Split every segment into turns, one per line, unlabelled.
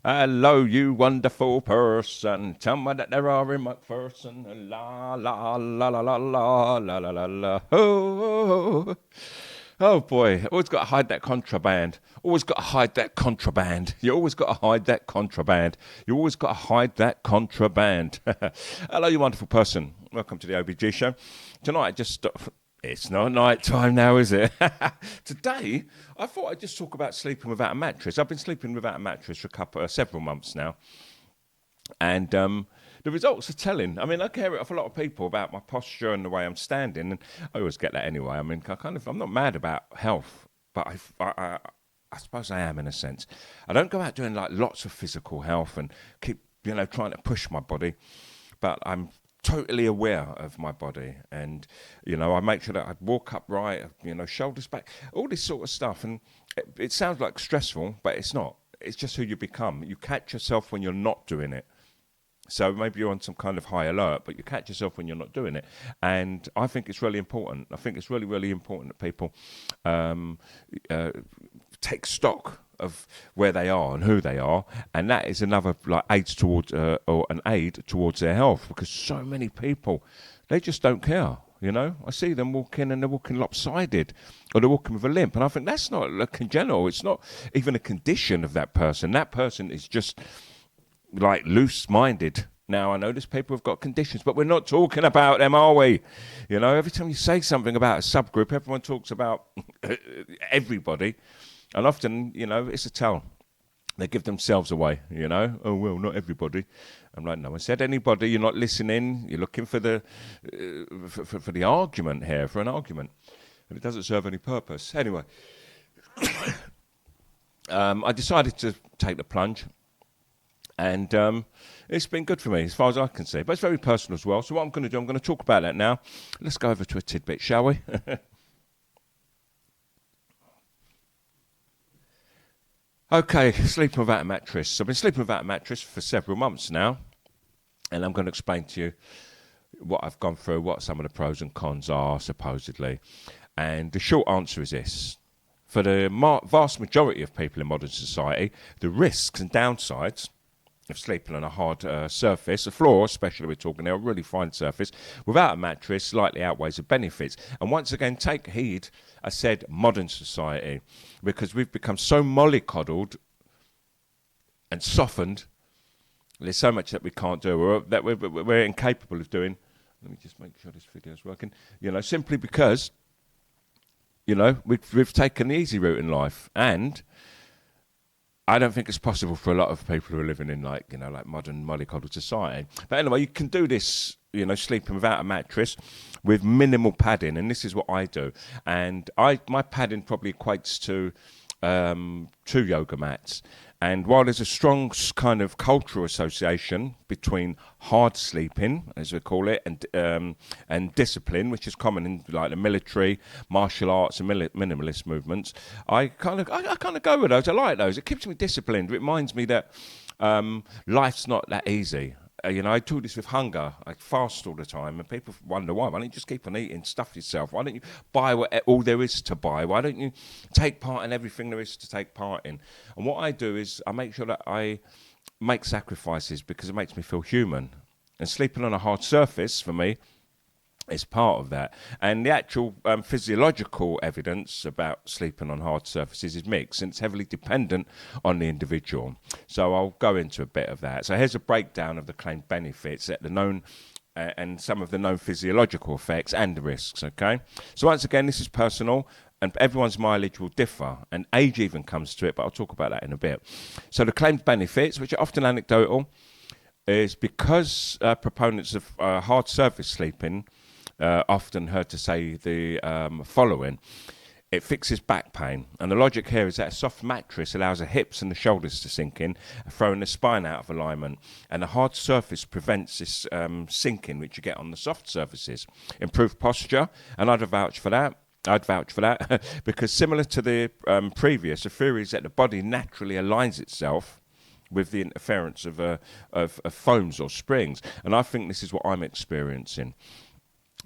Hello, you wonderful person. Tell me that there are in McPherson. La la la la la la la la la la. Oh, oh boy! Always got to hide that contraband. Always got to hide that contraband. You always got to hide that contraband. You always got to hide that contraband. Hello, you wonderful person. Welcome to the OBG show. Tonight, just it's not night time now, is it? Today, I thought I'd just talk about sleeping without a mattress. I've been sleeping without a mattress for several months now, and the results are telling. I mean, I hear it off a lot of people about my posture and the way I'm standing, and I always get that anyway. I mean, I'm not mad about health, but I suppose I am in a sense. I don't go out doing like lots of physical health and keep trying to push my body, but I'm totally aware of my body, and I make sure that I walk upright, shoulders back, all this sort of stuff. And it sounds like stressful, but it's not. It's just who you become. You catch yourself when you're not doing it. So maybe you're on some kind of high alert, but you catch yourself when you're not doing it. And I think it's really important. I think it's really, really important that people take stock of where they are and who they are, and that is another aids towards or an aid towards their health, because so many people, they just don't care. I see them walking and they're walking lopsided, or they're walking with a limp, and I think that's not a congenital. It's not even a condition of that person. That person is just like loose-minded. Now, I know there's people who've got conditions, but we're not talking about them, are we? Every time you say something about a subgroup, everyone talks about everybody. And often, it's a tell. They give themselves away, Oh, well, not everybody. I'm like, no one said anybody. You're not listening. You're looking for the for the argument here, for an argument. And it doesn't serve any purpose. Anyway, I decided to take the plunge. And it's been good for me, as far as I can see. But it's very personal as well. So what I'm going to do, I'm going to talk about that now. Let's go over to a tidbit, shall we? Okay, sleeping without a mattress. I've been sleeping without a mattress for several months now, and I'm going to explain to you what I've gone through, what some of the pros and cons are, supposedly. And the short answer is this. For the vast majority of people in modern society, the risks and downsides of sleeping on a hard surface, a floor especially, we're talking now, a really fine surface, without a mattress slightly outweighs the benefits. And once again, take heed, I said modern society, because we've become so mollycoddled and softened. There's so much that we can't do, or that we're incapable of doing. Let me just make sure this video is working. Simply because, we've taken the easy route in life, and I don't think it's possible for a lot of people who are living in like modern mollycoddled society. But anyway, you can do this, sleeping without a mattress with minimal padding, and this is what I do. And my padding probably equates to 2 yoga mats. And while there's a strong kind of cultural association between hard sleeping, as we call it, and discipline, which is common in like the military, martial arts, and minimalist movements, I kind of go with those. I like those. It keeps me disciplined. It reminds me that life's not that easy. I do this with hunger. I fast all the time, and people wonder why. Why don't you just keep on eating, stuff yourself? Why don't you buy all there is to buy? Why don't you take part in everything there is to take part in? And what I do is I make sure that I make sacrifices, because it makes me feel human. And sleeping on a hard surface, for me, is part of that. And the actual physiological evidence about sleeping on hard surfaces is mixed, and it's heavily dependent on the individual. So I'll go into a bit of that. So here's a breakdown of the claimed benefits, at the known and some of the known physiological effects and the risks, okay? So once again, this is personal, and everyone's mileage will differ, and age even comes to it, but I'll talk about that in a bit. So the claimed benefits, which are often anecdotal, is because proponents of hard surface sleeping often heard to say the following. It fixes back pain, and the logic here is that a soft mattress allows the hips and the shoulders to sink in, throwing the spine out of alignment, and a hard surface prevents this sinking which you get on the soft surfaces. Improved posture, and I'd vouch for that. Because similar to the previous, the theory is that the body naturally aligns itself with the interference of foams or springs, and I think this is what I'm experiencing.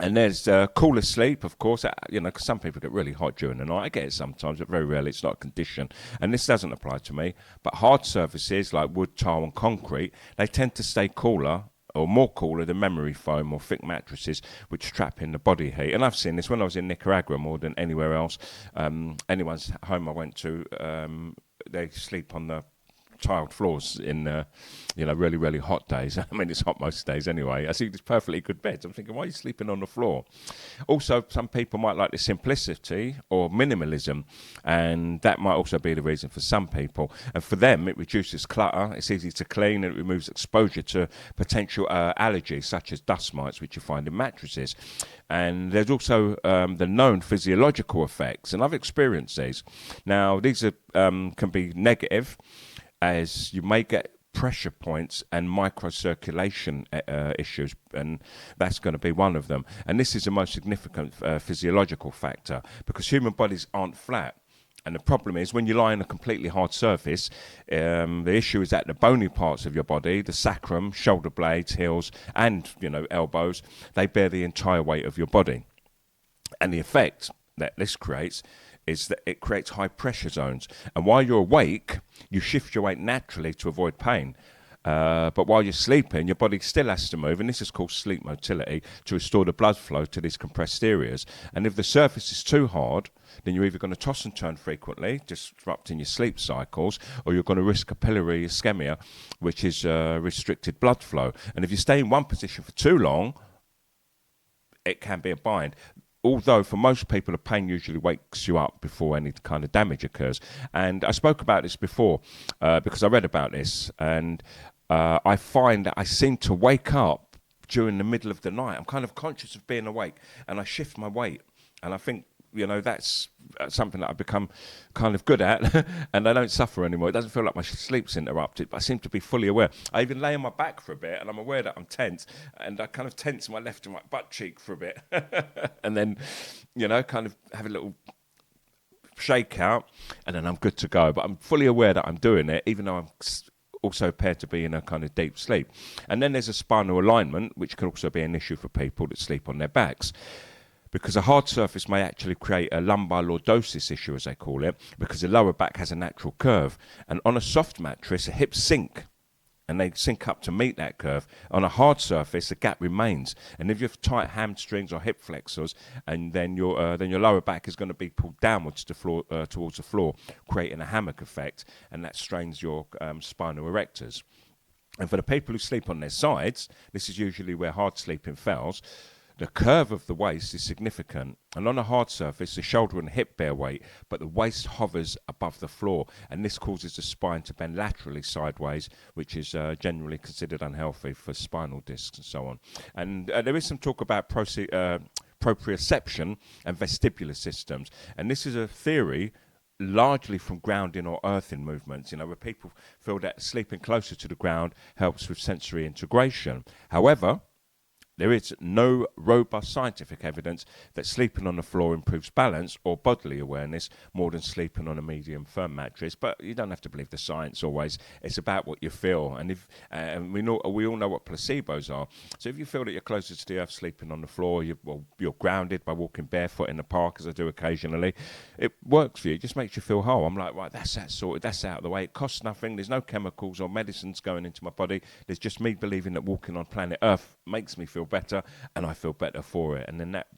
And there's cooler sleep, of course, you know, because some people get really hot during the night. I get it sometimes, but very rarely. It's not a condition. And this doesn't apply to me. But hard surfaces like wood, tile, and concrete, they tend to stay cooler or more cooler than memory foam or thick mattresses, which trap in the body heat. And I've seen this when I was in Nicaragua more than anywhere else. Anyone's home I went to, they sleep on the tiled floors in really really hot days. I mean, it's hot most days anyway. I see these perfectly good beds. I'm thinking, why are you sleeping on the floor? Also, some people might like the simplicity or minimalism, and that might also be the reason for some people. And for them, it reduces clutter, it's easy to clean, and it removes exposure to potential allergies such as dust mites, which you find in mattresses. And there's also the known physiological effects, and I've experienced these. Now, these are, can be negative, as you may get pressure points and microcirculation issues, and that's going to be one of them. And this is the most significant physiological factor, because human bodies aren't flat. And the problem is, when you lie on a completely hard surface, the issue is that the bony parts of your body, the sacrum, shoulder blades, heels, and elbows, they bear the entire weight of your body. And the effect that this creates is that it creates high pressure zones. And while you're awake, you shift your weight naturally to avoid pain. But while you're sleeping, your body still has to move, and this is called sleep motility, to restore the blood flow to these compressed areas. And if the surface is too hard, then you're either going to toss and turn frequently, disrupting your sleep cycles, or you're going to risk capillary ischemia, which is restricted blood flow. And if you stay in one position for too long, it can be a bind. Although for most people, the pain usually wakes you up before any kind of damage occurs. And I spoke about this before because I read about this, and I find that I seem to wake up during the middle of the night. I'm kind of conscious of being awake, and I shift my weight. And I think, that's something that I've become kind of good at, and I don't suffer anymore. It doesn't feel like my sleep's interrupted, but I seem to be fully aware. I even lay on my back for a bit, and I'm aware that I'm tense, and I kind of tense my left and right butt cheek for a bit, and then, kind of have a little shake out, and then I'm good to go. But I'm fully aware that I'm doing it, even though I'm also appeared to be in a kind of deep sleep. And then there's a spinal alignment, which can also be an issue for people that sleep on their backs, because a hard surface may actually create a lumbar lordosis issue, as they call it, because the lower back has a natural curve. And on a soft mattress, the hips sink, and they sink up to meet that curve. On a hard surface, the gap remains. And if you have tight hamstrings or hip flexors, and then your lower back is going to be pulled downwards to floor, towards the floor, creating a hammock effect, and that strains your spinal erectors. And for the people who sleep on their sides, this is usually where hard sleeping fails. The curve of the waist is significant, and on a hard surface, the shoulder and hip bear weight, but the waist hovers above the floor, and this causes the spine to bend laterally sideways, which is generally considered unhealthy for spinal discs and so on. And there is some talk about proprioception and vestibular systems, and this is a theory largely from grounding or earthing movements, where people feel that sleeping closer to the ground helps with sensory integration. However, there is no robust scientific evidence that sleeping on the floor improves balance or bodily awareness more than sleeping on a medium firm mattress. But you don't have to believe the science always. It's about what you feel. And we all know what placebos are. So if you feel that you're closer to the earth sleeping on the floor, you're grounded by walking barefoot in the park, as I do occasionally, it works for you. It just makes you feel whole. I'm like, right, that's that sorted. That's out of the way. It costs nothing. There's no chemicals or medicines going into my body. There's just me believing that walking on planet Earth makes me feel better, and I feel better for it. And then that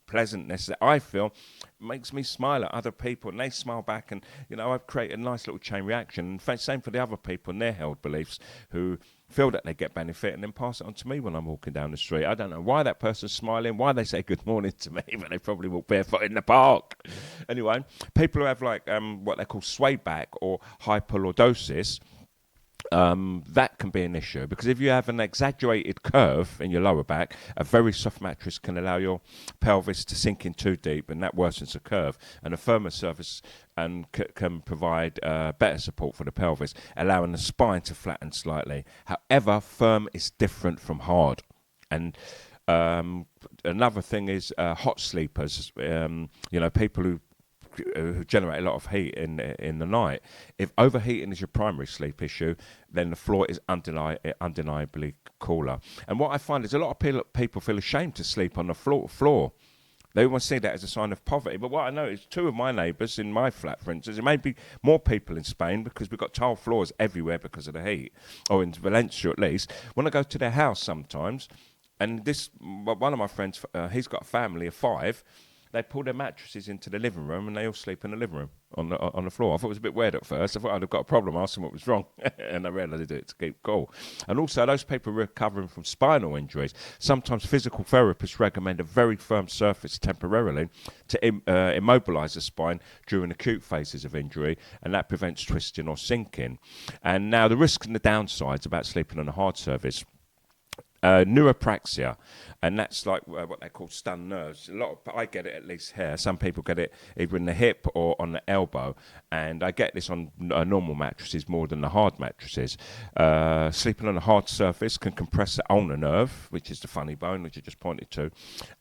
pleasantness that I feel makes me smile at other people, and they smile back, and I've created a nice little chain reaction. And same for the other people and their held beliefs who feel that they get benefit and then pass it on to me when I'm walking down the street. I don't know why that person's smiling, why they say good morning to me, but they probably walk barefoot in the park. Anyway, people who have what they call sway back or hyperlordosis, that can be an issue, because if you have an exaggerated curve in your lower back, a very soft mattress can allow your pelvis to sink in too deep, and that worsens the curve. And a firmer surface can provide better support for the pelvis, allowing the spine to flatten slightly. However, firm is different from hard. And another thing is hot sleepers. People who generate a lot of heat in the night. If overheating is your primary sleep issue, then the floor is undeniably cooler. And what I find is a lot of people feel ashamed to sleep on the floor. They almost see that as a sign of poverty. But what I know is two of my neighbours in my flat, for instance, there may be more people in Spain because we've got tile floors everywhere because of the heat, or in Valencia at least. When I go to their house sometimes, and one of my friends, he's got a family of 5, they pull their mattresses into the living room and they all sleep in the living room on the floor. I thought it was a bit weird at first. I thought I'd have got a problem, asked them what was wrong, and I realised they do it to keep cool. And also, those people recovering from spinal injuries, sometimes physical therapists recommend a very firm surface temporarily to immobilise the spine during acute phases of injury, and that prevents twisting or sinking. And now the risks and the downsides about sleeping on a hard surface. Neuropraxia, and that's like what they call stunned nerves. I get it at least here. Some people get it either in the hip or on the elbow, and I get this on normal mattresses more than the hard mattresses. Sleeping on a hard surface can compress the ulnar nerve, which is the funny bone which I just pointed to,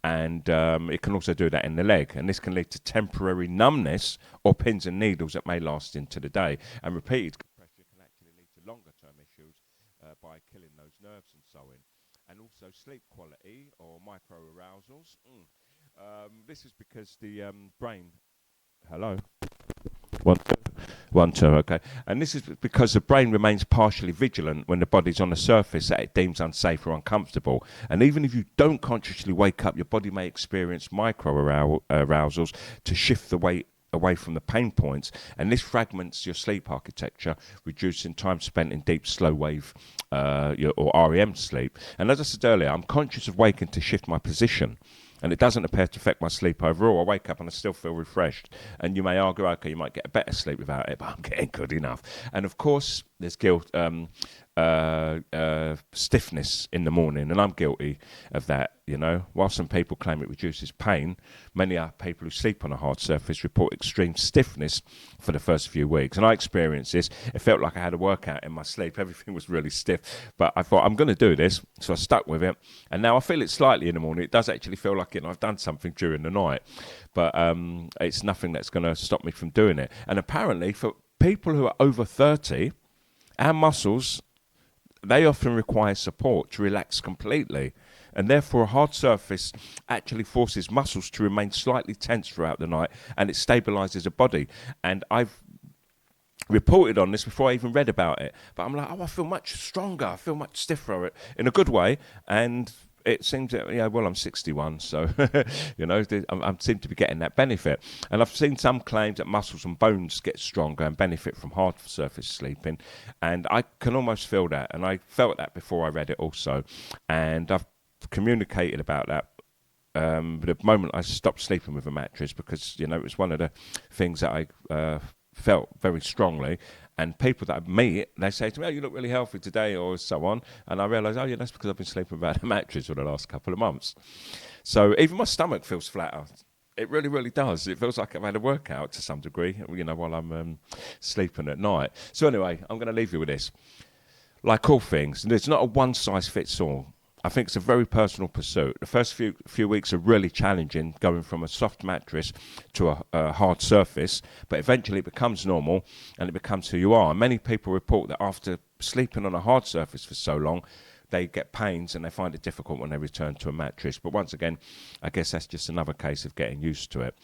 and it can also do that in the leg, and this can lead to temporary numbness or pins and needles that may last into the day, and repeated compression can actually lead to longer term issues by killing those nerves and so on. And also sleep quality or micro-arousals. This is because the brain... Hello? 1, 2. 1, 2, okay. And this is because the brain remains partially vigilant when the body's on a surface that it deems unsafe or uncomfortable. And even if you don't consciously wake up, your body may experience micro-arousals to shift the weight away from the pain points, and this fragments your sleep architecture, reducing time spent in deep slow wave or REM sleep. And as I said earlier, I'm conscious of waking to shift my position, and it doesn't appear to affect my sleep overall. I wake up and I still feel refreshed. And you may argue, okay, you might get a better sleep without it, but I'm getting good enough. And of course, there's guilt, stiffness in the morning, and I'm guilty of that. While some people claim it reduces pain, many people who sleep on a hard surface report extreme stiffness for the first few weeks. And I experienced this. It felt like I had a workout in my sleep. Everything was really stiff, but I thought I'm going to do this, so I stuck with it. And now I feel it slightly in the morning. It does actually feel like I've done something during the night, but it's nothing that's going to stop me from doing it. And apparently, for people who are over 30, our muscles, they often require support to relax completely. And therefore, a hard surface actually forces muscles to remain slightly tense throughout the night, and it stabilizes the body. And I've reported on this before I even read about it. But I'm like, I feel much stronger. I feel much stiffer in a good way. And it seems that, I'm 61, so, I seem to be getting that benefit. And I've seen some claims that muscles and bones get stronger and benefit from hard surface sleeping. And I can almost feel that. And I felt that before I read it also. And I've communicated about that the moment I stopped sleeping with a mattress, because, it was one of the things that I felt very strongly. And people that I meet, they say to me, you look really healthy today, or so on. And I realise, that's because I've been sleeping without a mattress for the last couple of months. So even my stomach feels flatter. It really, really does. It feels like I've had a workout to some degree, while I'm sleeping at night. So anyway, I'm going to leave you with this. Like all things, there's not a one-size-fits-all. I think it's a very personal pursuit. The first few weeks are really challenging, going from a soft mattress to a hard surface, but eventually it becomes normal and it becomes who you are. And many people report that after sleeping on a hard surface for so long, they get pains and they find it difficult when they return to a mattress. But once again, I guess that's just another case of getting used to it.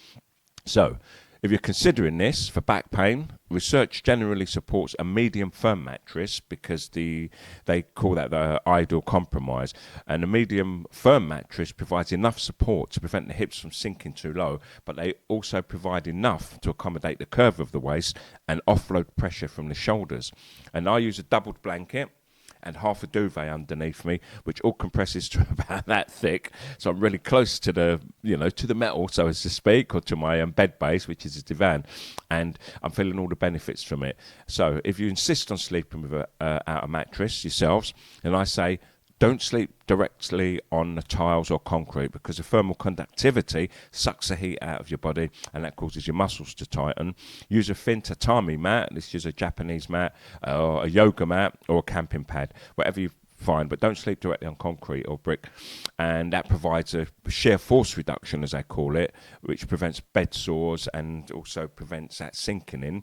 So, if you're considering this for back pain, research generally supports a medium firm mattress, because they call that the ideal compromise. And a medium firm mattress provides enough support to prevent the hips from sinking too low, but they also provide enough to accommodate the curve of the waist and offload pressure from the shoulders. And I use a doubled blanket and half a duvet underneath me, which all compresses to about that thick. So I'm really close to the, to the metal, so as to speak, or to my bed base, which is a divan, and I'm feeling all the benefits from it. So if you insist on sleeping with out a mattress yourselves, then I say, don't sleep directly on the tiles or concrete, because the thermal conductivity sucks the heat out of your body, and that causes your muscles to tighten. Use a thin tatami mat. This is a Japanese mat, or a yoga mat, or a camping pad, whatever you fine, but don't sleep directly on concrete or brick. And that provides a shear force reduction, as they call it, which prevents bed sores and also prevents that sinking in.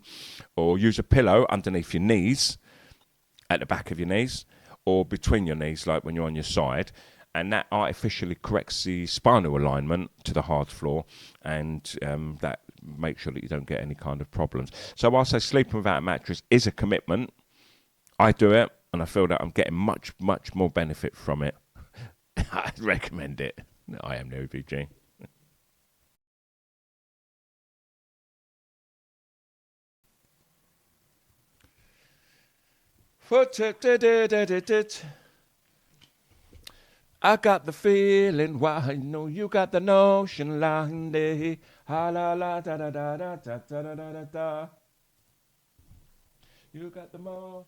Or use a pillow underneath your knees, at the back of your knees, or between your knees, like when you're on your side. And that artificially corrects the spinal alignment to the hard floor, and that makes sure that you don't get any kind of problems. So whilst I say sleeping without a mattress is a commitment, I do it, and I feel that I'm getting much, much more benefit from it. I recommend it. I am no VG. I got the feeling, why I know you got the notion, lying day. Ha la la da da da da da da da da da. You got the mo.